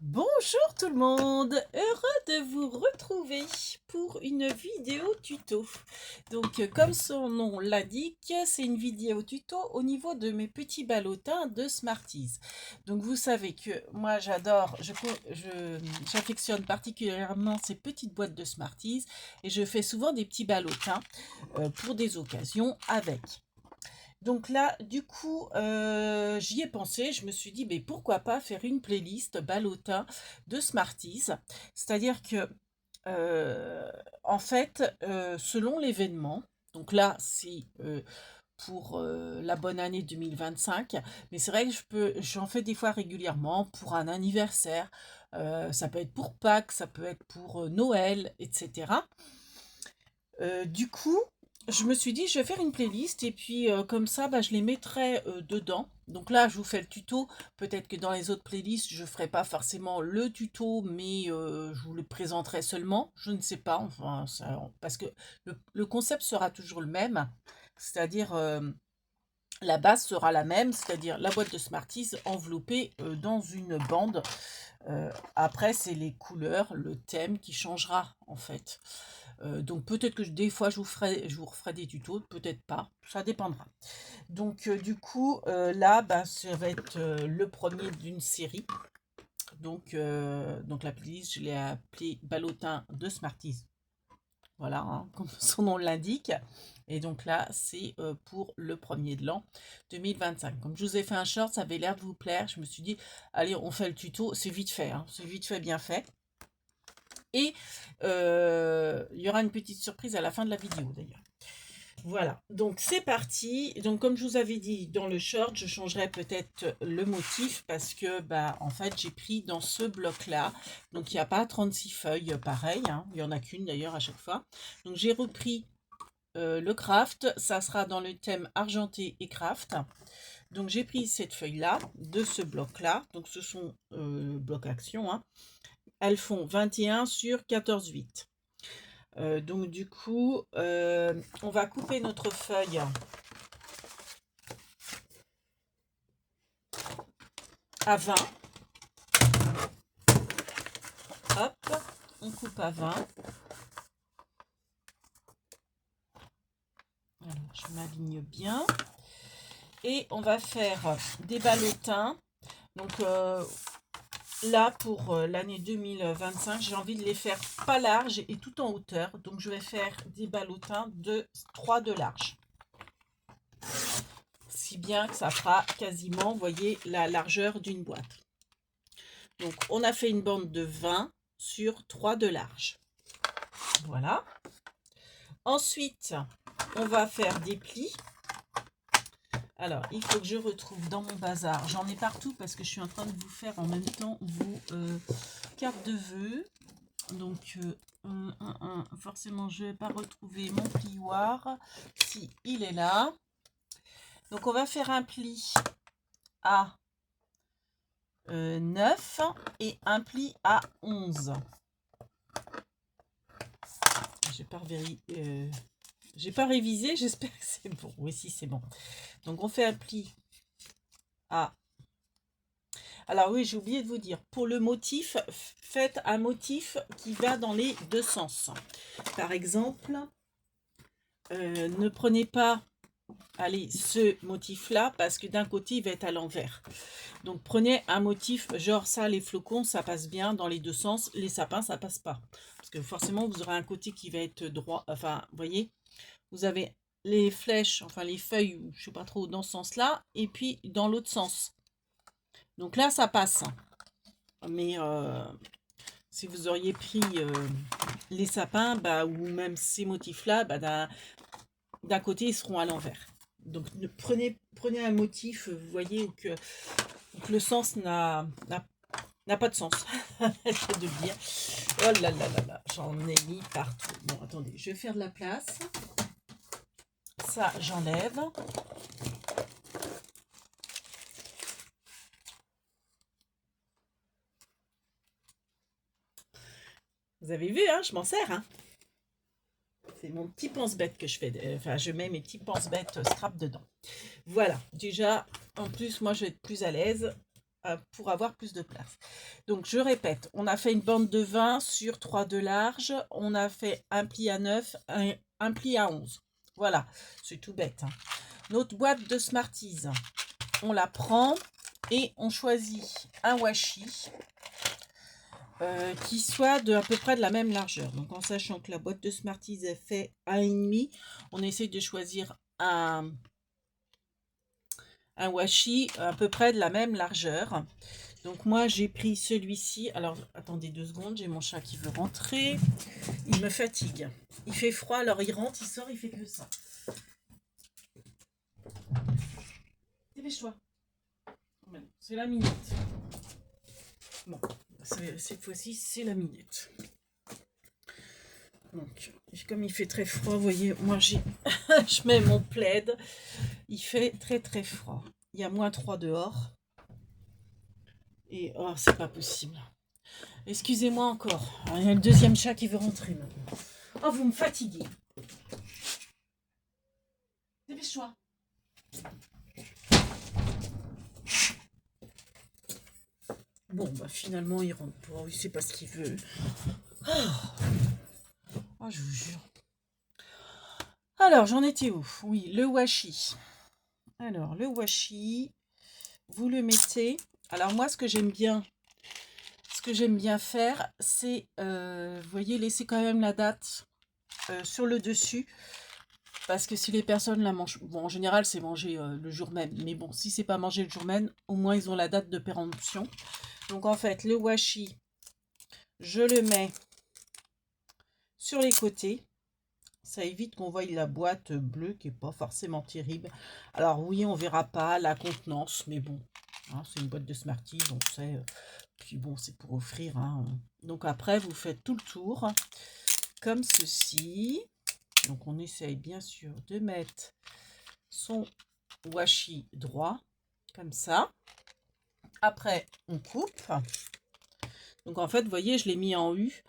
Bonjour tout le monde, heureux de vous retrouver pour une vidéo tuto. Donc comme son nom l'indique, c'est une vidéo tuto au niveau de mes petits ballotins de Smarties. Donc vous savez que moi j'adore, j'affectionne particulièrement ces petites boîtes de Smarties et je fais souvent des petits ballotins pour des occasions avec. Donc là, du coup, j'y ai pensé, je me suis dit, mais pourquoi pas faire une playlist ballotin de Smarties? C'est-à-dire que, euh, en fait, selon l'événement, donc là, c'est pour la bonne année 2025, mais c'est vrai que j'en fais des fois régulièrement pour un anniversaire, ça peut être pour Pâques, ça peut être pour Noël, etc. Du coup, je me suis dit, je vais faire une playlist et puis comme ça, bah, je les mettrai dedans. Donc là, je vous fais le tuto. Peut-être que dans les autres playlists, je ne ferai pas forcément le tuto, mais je vous le présenterai seulement. Je ne sais pas, enfin, parce que le concept sera toujours le même. C'est-à-dire, la base sera la même, c'est-à-dire la boîte de Smarties enveloppée dans une bande. Après, c'est les couleurs, le thème qui changera en fait. Donc peut-être que des fois je vous referai des tutos, peut-être pas, ça dépendra. Donc du coup, là, bah, ça va être le premier d'une série. Donc la playlist, je l'ai appelée Ballotin de Smarties. Voilà, hein, comme son nom l'indique. Et donc là, c'est pour le premier de l'an 2025. Comme je vous ai fait un short, ça avait l'air de vous plaire. Je me suis dit, allez, on fait le tuto. C'est vite fait, hein, c'est vite fait, bien fait. Et il y aura une petite surprise à la fin de la vidéo d'ailleurs. Voilà, donc c'est parti. Donc comme je vous avais dit dans le short, je changerai peut-être le motif parce que bah en fait j'ai pris dans ce bloc-là. Donc il n'y a pas 36 feuilles pareil, hein, il n'y en a qu'une d'ailleurs à chaque fois. Donc j'ai repris le craft, ça sera dans le thème argenté et craft. Donc j'ai pris cette feuille-là de ce bloc-là. Donc ce sont blocs action, hein. Elles font 21 sur 14,8. Donc du coup, on va couper notre feuille à 20. Hop, on coupe à 20. Alors, je m'aligne bien. Et on va faire des ballotins. Donc là, pour l'année 2025, j'ai envie de les faire pas larges et tout en hauteur. Donc je vais faire des ballotins de 3 de large. Si bien que ça fera quasiment, vous voyez, la largeur d'une boîte. Donc on a fait une bande de 20 sur 3 de large. Voilà. Ensuite, on va faire des plis. Alors, il faut que je retrouve dans mon bazar. J'en ai partout parce que je suis en train de vous faire en même temps vos cartes de vœux. Donc, forcément, je ne vais pas retrouver mon plioir. Si, il est là. Donc, on va faire un pli à 9 et un pli à 11. J'ai pas révisé, j'espère que c'est bon. Oui, si, c'est bon. Donc, on fait un pli à... Alors oui, j'ai oublié de vous dire, pour le motif, faites un motif qui va dans les deux sens. Par exemple, ne prenez pas, allez, ce motif-là, parce que d'un côté, il va être à l'envers. Donc prenez un motif, genre ça, les flocons, ça passe bien dans les deux sens. Les sapins, ça passe pas. Parce que forcément, vous aurez un côté qui va être droit. Enfin, vous voyez, vous avez les flèches, enfin les feuilles, je sais pas trop, dans ce sens-là, et puis dans l'autre sens. Donc là, ça passe. Mais si vous auriez pris les sapins, bah, ou même ces motifs-là, bah, d'un côté, ils seront à l'envers. Donc prenez un motif, vous voyez, où que le sens n'a pas de sens. C'est de le dire. Oh là là là là, j'en ai mis partout. Bon, attendez, je vais faire de la place. Ça, j'enlève. Vous avez vu, hein, je m'en sers, hein. C'est mon petit pense-bête que je fais. Enfin, je mets mes petits pense-bêtes scrap dedans. Voilà, déjà, en plus, moi, je vais être plus à l'aise. pour avoir plus de place. Donc je répète, on a fait une bande de 20 sur 3 de large, on a fait un pli à 9, un pli à 11. Voilà, c'est tout bête, hein. Notre boîte de Smarties, on la prend et on choisit un washi qui soit à peu près de la même largeur. Donc en sachant que la boîte de Smarties est fait 1,5, on essaie de choisir un washi à peu près de la même largeur. Donc moi j'ai pris celui-ci. Alors attendez 2 secondes, j'ai mon chat qui veut rentrer. Il me fatigue. Il fait froid, alors il rentre, il sort, il fait que ça. Dépêche-toi. C'est la minute. Bon, cette fois-ci c'est la minute. Donc comme il fait très froid, vous voyez, moi je mets mon plaid. Il fait très très froid. Il y a -3 dehors. Et oh, c'est pas possible. Excusez-moi encore. Alors, il y a le deuxième chat qui veut rentrer maintenant. Oh, vous me fatiguez. Dépêche-toi. Bon, bah finalement, il rentre pas. Il sait pas ce qu'il veut. Oh, je vous jure. Alors, j'en étais où? Oui, le washi. Alors, le washi, vous le mettez. Alors, moi, ce que j'aime bien faire, c'est, vous voyez, laisser quand même la date sur le dessus. Parce que si les personnes la mangent, bon, en général, c'est mangé le jour même. Mais bon, si c'est pas mangé le jour même, au moins, ils ont la date de péremption. Donc, en fait, le washi, je le mets sur les côtés. Ça évite qu'on voie la boîte bleue qui n'est pas forcément terrible. Alors oui, on verra pas la contenance, mais bon, hein, c'est une boîte de Smarties, on sait. Puis bon, c'est pour offrir, hein. Donc après, vous faites tout le tour, comme ceci. Donc on essaye bien sûr de mettre son washi droit, comme ça. Après, on coupe. Donc en fait, vous voyez, je l'ai mis en U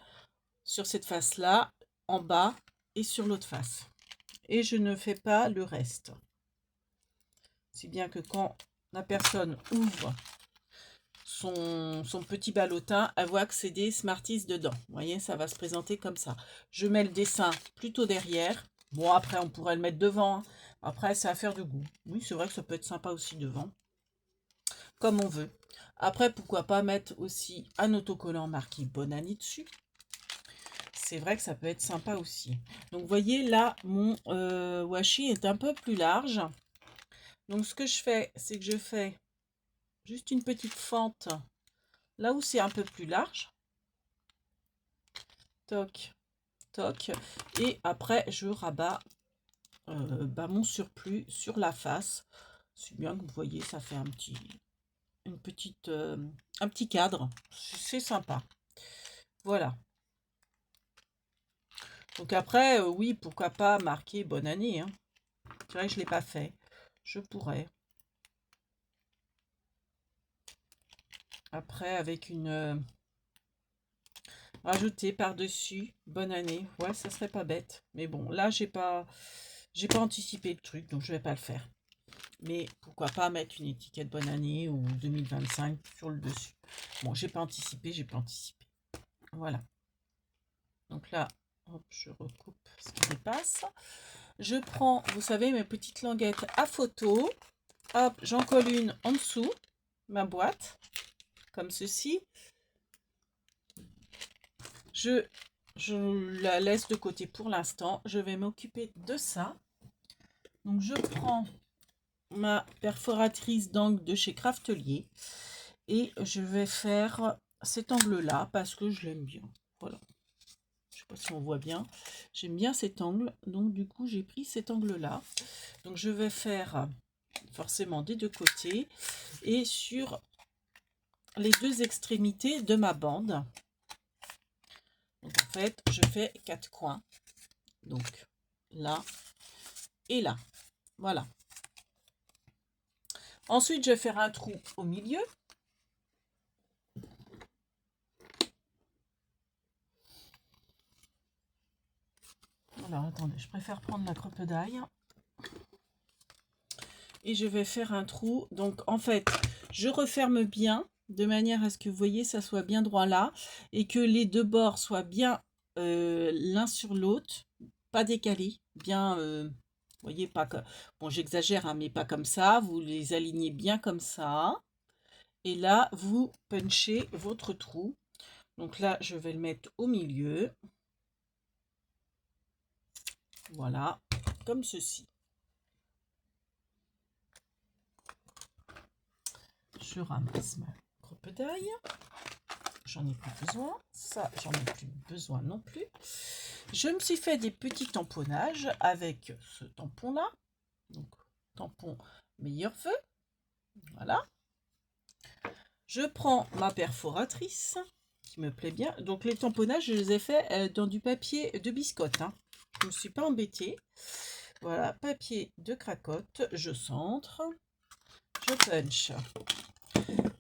sur cette face-là, en bas et sur l'autre face. Et je ne fais pas le reste. Si bien que quand la personne ouvre son petit ballotin, elle voit que c'est des Smarties dedans. Vous voyez, ça va se présenter comme ça. Je mets le dessin plutôt derrière. Bon, après, on pourrait le mettre devant, hein. Après, c'est affaire de goût. Oui, c'est vrai que ça peut être sympa aussi devant. Comme on veut. Après, pourquoi pas mettre aussi un autocollant marqué Bonne Année dessus. C'est vrai que ça peut être sympa aussi. Donc, vous voyez, là, mon washi est un peu plus large. Donc, ce que je fais, c'est que je fais juste une petite fente là où c'est un peu plus large. Toc, toc. Et après, je rabats mon surplus sur la face. C'est bien que vous voyez, ça fait un petit cadre. C'est sympa. Voilà. Donc après, oui, pourquoi pas marquer bonne année, hein. C'est vrai que je ne l'ai pas fait. Je pourrais. Après, avec une... rajouter par-dessus bonne année. Ouais, ça serait pas bête. Mais bon, là, j'ai pas anticipé le truc, donc je vais pas le faire. Mais pourquoi pas mettre une étiquette bonne année ou 2025 sur le dessus. Bon, j'ai pas anticipé. Voilà. Donc là, hop, je recoupe ce qui dépasse. Je prends, vous savez, mes petites languettes à photo. Hop, j'en colle une en dessous, ma boîte, comme ceci. Je la laisse de côté pour l'instant. Je vais m'occuper de ça. Donc, je prends ma perforatrice d'angle de chez Craftelier et je vais faire cet angle-là parce que je l'aime bien. Voilà. Je sais pas si on voit bien. J'aime bien cet angle. Donc, du coup, j'ai pris cet angle-là. Donc, je vais faire forcément des deux côtés et sur les deux extrémités de ma bande. Donc, en fait, je fais 4 coins. Donc, là et là. Voilà. Ensuite, je vais faire un trou au milieu. Alors, attendez, je préfère prendre ma crocodile. Et je vais faire un trou. Donc, en fait, Je referme bien, de manière à ce que vous voyez, ça soit bien droit là, et que les deux bords soient bien l'un sur l'autre, pas décalés, bien, vous voyez, pas que, bon, j'exagère, hein, mais pas comme ça, vous les alignez bien comme ça, et là, vous punchez votre trou. Donc là, je vais le mettre au milieu, voilà, comme ceci. Je ramasse ma coupe d'ail. J'en ai plus besoin. Ça, j'en ai plus besoin non plus. Je me suis fait des petits tamponnages avec ce tampon-là. Donc, tampon meilleur feu. Voilà. Je prends ma perforatrice qui me plaît bien. Donc, les tamponnages, je les ai faits dans du papier de biscotte. Hein. Je ne me suis pas embêtée. Voilà, papier de cracotte. Je centre. Je punch.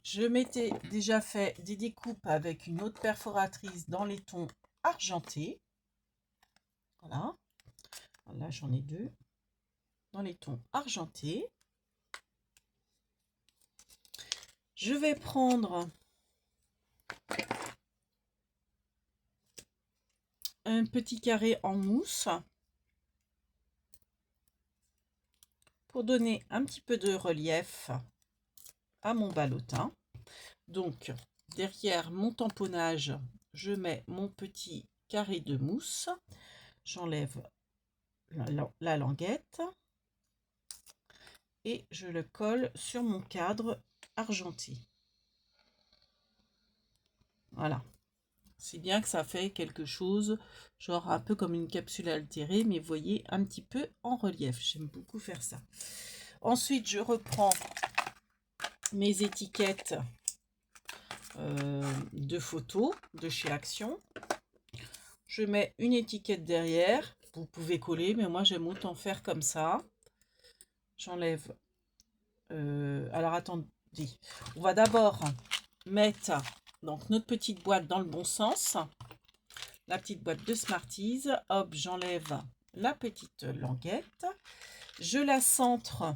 Je m'étais déjà fait des découpes avec une autre perforatrice dans les tons argentés. Voilà. Là, j'en ai deux. Dans les tons argentés. Je vais prendre un petit carré en mousse pour donner un petit peu de relief à mon ballotin. Donc, derrière mon tamponnage, je mets mon petit carré de mousse. J'enlève la languette et je le colle sur mon cadre argenté. Voilà. C'est bien que ça fait quelque chose, genre un peu comme une capsule altérée, mais vous voyez, un petit peu en relief. J'aime beaucoup faire ça. Ensuite, je reprends mes étiquettes de photos de chez Action. Je mets une étiquette derrière. Vous pouvez coller, mais moi, j'aime autant faire comme ça. J'enlève. Alors, attendez. On va d'abord mettre donc notre petite boîte dans le bon sens. La petite boîte de Smarties. Hop, j'enlève la petite languette. Je la centre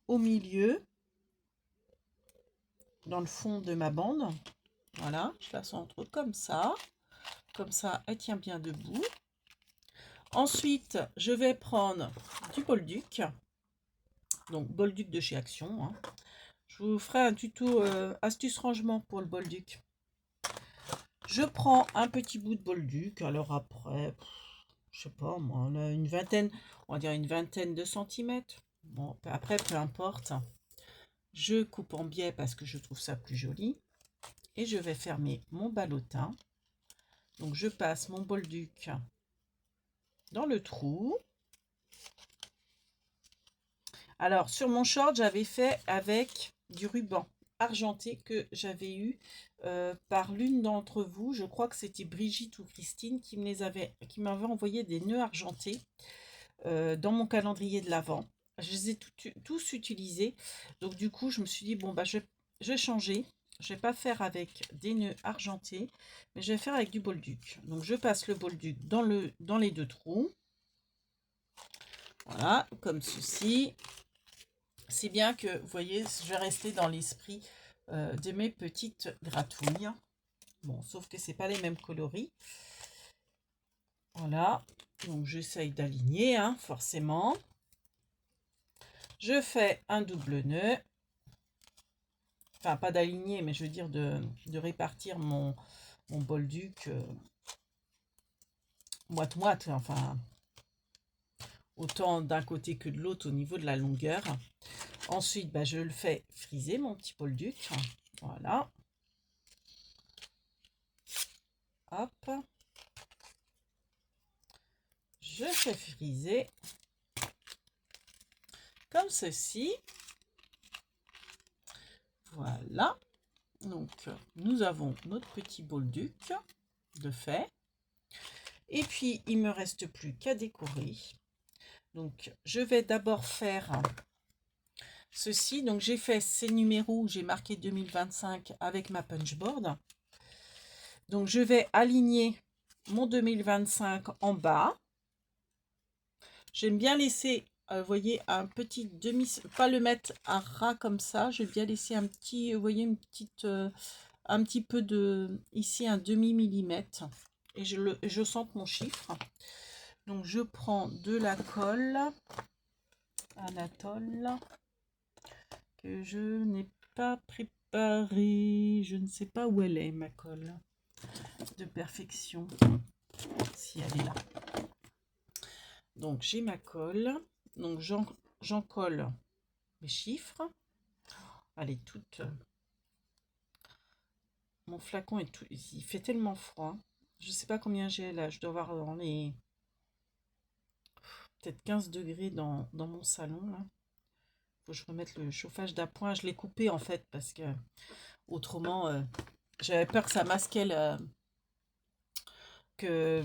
au milieu, dans le fond de ma bande. Voilà, je la centre comme ça. Comme ça, elle tient bien debout. Ensuite, je vais prendre du Bolduc. Donc, Bolduc de chez Action. Hein. Je vous ferai un tuto astuce rangement pour le Bolduc. Je prends un petit bout de Bolduc. Alors après, je sais pas, moi, on a une vingtaine, on va dire une vingtaine de centimètres. Bon, après, peu importe. Je coupe en biais parce que je trouve ça plus joli. Et je vais fermer mon ballotin. Donc, je passe mon Bolduc dans le trou. Alors, sur mon short, j'avais fait avec du ruban argenté que j'avais eu par l'une d'entre vous. Je crois que c'était Brigitte ou Christine qui m'avait envoyé des nœuds argentés dans mon calendrier de l'Avent. Je les ai tous utilisés. Donc, du coup, je me suis dit, bon, bah, je vais changer. Je ne vais pas faire avec des nœuds argentés, mais je vais faire avec du Bolduc. Donc, je passe le Bolduc dans les deux trous. Voilà, comme ceci. C'est bien que, vous voyez, je vais rester dans l'esprit de mes petites gratouilles. Bon, sauf que c'est pas les mêmes coloris. Voilà, donc j'essaye d'aligner, hein, forcément. Je fais un double nœud. Enfin, pas d'aligner, mais je veux dire de répartir mon Bolduc moite-moite, enfin, autant d'un côté que de l'autre au niveau de la longueur. Ensuite, bah, je le fais friser, mon petit Bolduc. Voilà. Hop. Je fais friser comme ceci. Voilà. Donc, nous avons notre petit Bolduc de fait. Et puis, il me reste plus qu'à décorer. Donc, je vais d'abord faire ceci. Donc, j'ai fait ces numéros, j'ai marqué 2025 avec ma punchboard. Donc, je vais aligner mon 2025 en bas. J'aime bien laisser vous voyez, un petit demi, pas le mettre à ras comme ça. Je vais bien laisser un petit, vous voyez, une petite, un petit peu de, ici, un demi-millimètre. Et je sente mon chiffre. Donc, je prends de la colle Anatole que je n'ai pas préparée. Je ne sais pas où elle est, ma colle de perfection. Si elle est là. Donc, j'ai ma colle. Donc, j'en colle mes chiffres. Elle est toute... Mon flacon est tout... Il fait tellement froid. Je ne sais pas combien j'ai là. Je dois avoir dans les... Peut-être 15 degrés dans mon salon. Là. Faut que je remette le chauffage d'appoint. Je l'ai coupé en fait parce que autrement, j'avais peur que ça masquait que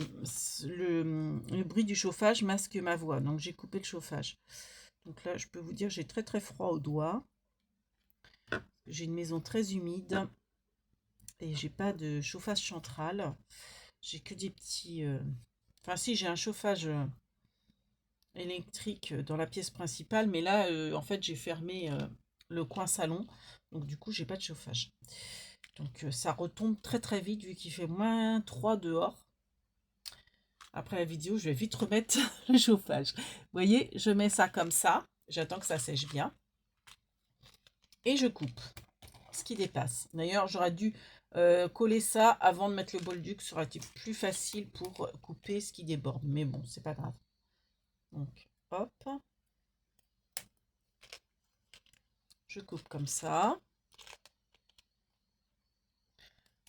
le bruit du chauffage masque ma voix. Donc j'ai coupé le chauffage. Donc là, je peux vous dire, j'ai très très froid aux doigts. J'ai une maison très humide et j'ai pas de chauffage central. J'ai que des petits... Enfin si, j'ai un chauffage électrique dans la pièce principale, mais là, en fait, j'ai fermé le coin salon. Donc du coup, j'ai pas de chauffage. Donc ça retombe très très vite vu qu'il fait -3 dehors. Après la vidéo, je vais vite remettre le chauffage. Vous voyez, je mets ça comme ça. J'attends que ça sèche bien. Et je coupe ce qui dépasse. D'ailleurs, j'aurais dû coller ça avant de mettre le bolduc. Ça aurait été plus facile pour couper ce qui déborde. Mais bon, c'est pas grave. Donc, hop. Je coupe comme ça.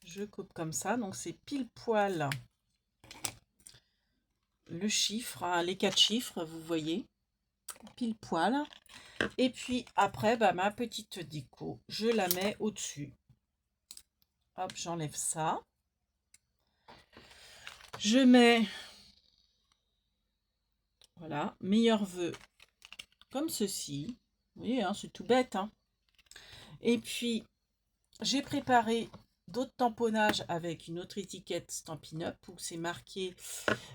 Je coupe comme ça. Donc, c'est pile poil le chiffre, hein, les 4 chiffres, vous voyez. Pile poil. Et puis après, bah, ma petite déco, je la mets au-dessus. Hop, j'enlève ça. Je mets, voilà, meilleurs vœux comme ceci. Vous voyez, hein, c'est tout bête. Hein. Et puis, j'ai préparé d'autres tamponnages avec une autre étiquette Stampin' Up où c'est marqué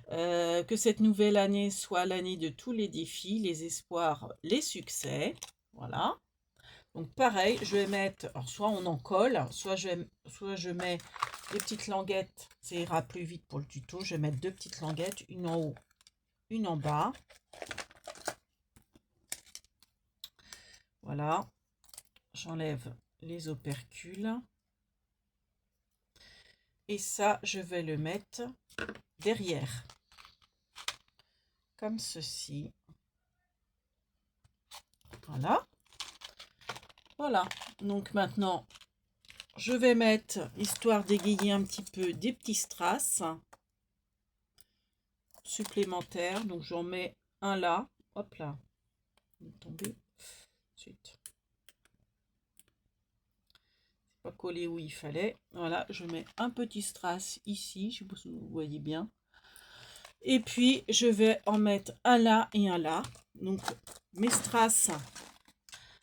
que cette nouvelle année soit l'année de tous les défis, les espoirs, les succès. Voilà. Donc pareil, je vais mettre, alors soit on en colle, soit je mets des petites languettes, ça ira plus vite pour le tuto. Je vais mettre 2 petites languettes, une en haut, une en bas. Voilà, j'enlève les opercules. Et ça, je vais le mettre derrière, comme ceci. Voilà. Voilà, donc maintenant, je vais mettre, histoire d'égayer un petit peu, des petits strass supplémentaires. Donc j'en mets un là, hop là, il est tombé. Ensuite, c'est pas collé où il fallait. Voilà, je mets un petit strass ici, je sais pas si vous voyez bien. Et puis je vais en mettre un là et un là. Donc mes strass,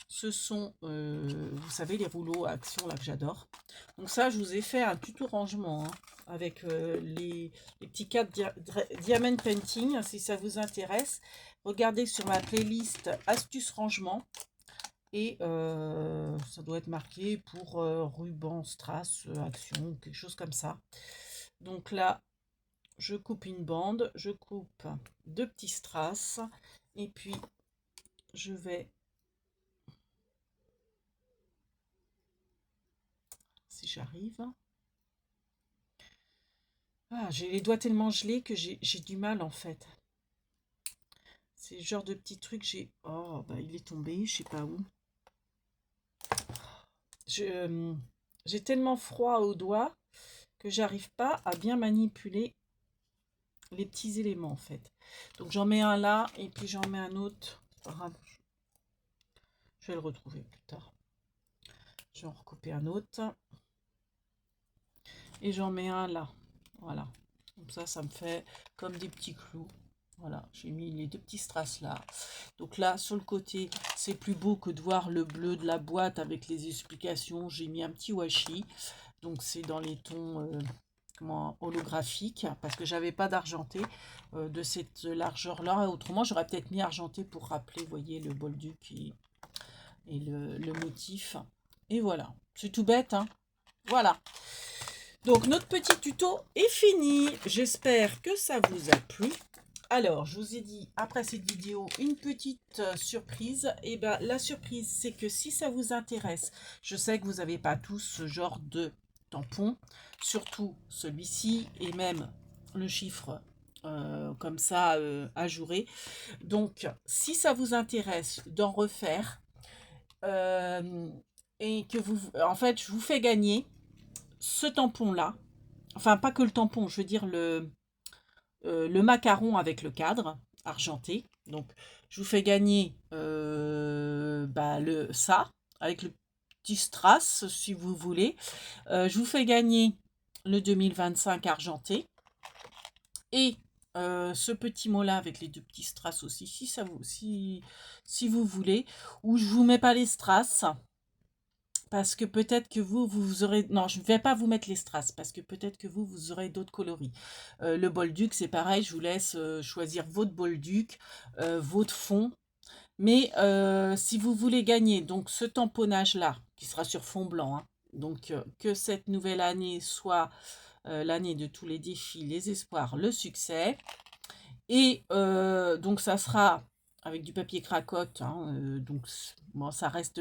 ce sont, vous savez, les rouleaux à action là que j'adore. Donc ça, je vous ai fait un tuto rangement hein, avec les petits cadres Diamond Painting. Si ça vous intéresse, regardez sur ma playlist astuces rangement. Et ça doit être marqué pour ruban, strass, action, ou quelque chose comme ça. Donc là, je coupe une bande, je coupe 2 petits strass. Et puis, je vais... Si j'arrive. Ah, j'ai les doigts tellement gelés que j'ai du mal en fait. C'est le genre de petit truc, j'ai... Oh, bah il est tombé, je sais pas où. J'ai tellement froid aux doigts que j'arrive pas à bien manipuler les petits éléments en fait. Donc j'en mets un là et puis j'en mets un autre. Pas grave. Je vais le retrouver plus tard. Je vais en recouper un autre. Et j'en mets un là. Voilà. Comme ça me fait comme des petits clous. Voilà, j'ai mis les 2 petits strass là. Donc là, sur le côté, c'est plus beau que de voir le bleu de la boîte avec les explications. J'ai mis un petit washi. Donc c'est dans les tons comment, holographique, parce que j'avais pas d'argenté de cette largeur-là. Autrement, j'aurais peut-être mis argenté pour rappeler, vous voyez, le bolduc et le motif. Et voilà, c'est tout bête, hein. Voilà. Donc, notre petit tuto est fini. J'espère que ça vous a plu. Alors, je vous ai dit, après cette vidéo, une petite surprise. Et bien, la surprise, c'est que si ça vous intéresse, je sais que vous n'avez pas tous ce genre de tampon, surtout celui-ci, et même le chiffre comme ça, ajouré. Donc, si ça vous intéresse d'en refaire, et que vous, en fait, je vous fais gagner ce tampon-là. Enfin, pas que le tampon, je veux dire le macaron avec le cadre argenté. Donc, je vous fais gagner ça, avec le petit strass, si vous voulez. Je vous fais gagner le 2025 argenté. Et ce petit mot-là avec les deux petits strass aussi, si vous voulez. Ou je vous mets pas les strass. Parce que peut-être que vous aurez... Non, je ne vais pas vous mettre les strass, parce que peut-être que vous aurez d'autres coloris. Le bolduc, c'est pareil, je vous laisse choisir votre bolduc, votre fond. Mais si vous voulez gagner donc ce tamponnage-là, qui sera sur fond blanc, hein, donc que cette nouvelle année soit l'année de tous les défis, les espoirs, le succès. Et donc ça sera avec du papier cracotte, hein, donc bon, ça reste...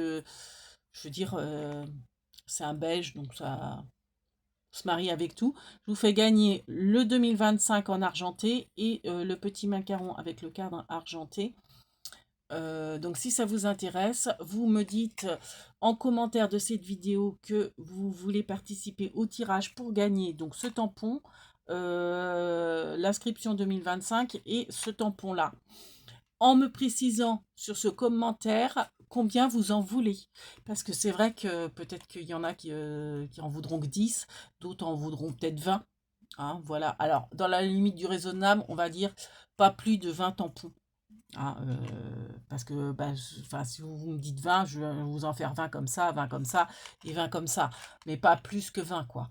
je veux dire, c'est un beige, donc ça se marie avec tout. Je vous fais gagner le 2025 en argenté et le petit macaron avec le cadre argenté. Donc si ça vous intéresse, vous me dites en commentaire de cette vidéo que vous voulez participer au tirage pour gagner donc ce tampon, l'inscription 2025 et ce tampon-là, en me précisant sur ce commentaire combien vous en voulez. Parce que c'est vrai que peut-être qu'il y en a qui en voudront que 10, d'autres en voudront peut-être 20. Hein, voilà. Alors, dans la limite du raisonnable, on va dire pas plus de 20 tampons. Hein, parce que si vous me dites 20, je vais vous en faire 20 comme ça, 20 comme ça et 20 comme ça. Mais pas plus que 20, quoi.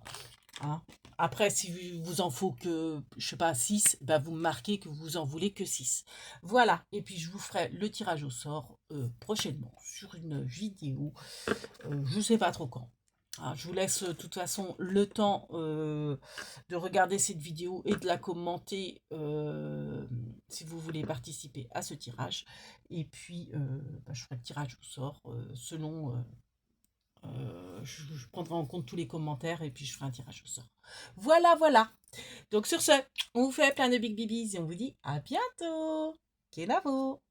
Hein. Après, si vous en faut que, je sais pas, 6, ben vous me marquez que vous en voulez que 6. Voilà, et puis je vous ferai le tirage au sort prochainement sur une vidéo, je sais pas trop quand. Ah, je vous laisse de toute façon le temps de regarder cette vidéo et de la commenter si vous voulez participer à ce tirage. Et puis, je ferai le tirage au sort selon... je prendrai en compte tous les commentaires et puis je ferai un tirage au sort. Voilà, voilà. Donc sur ce, on vous fait plein de big bibis et on vous dit à bientôt. Kenavo.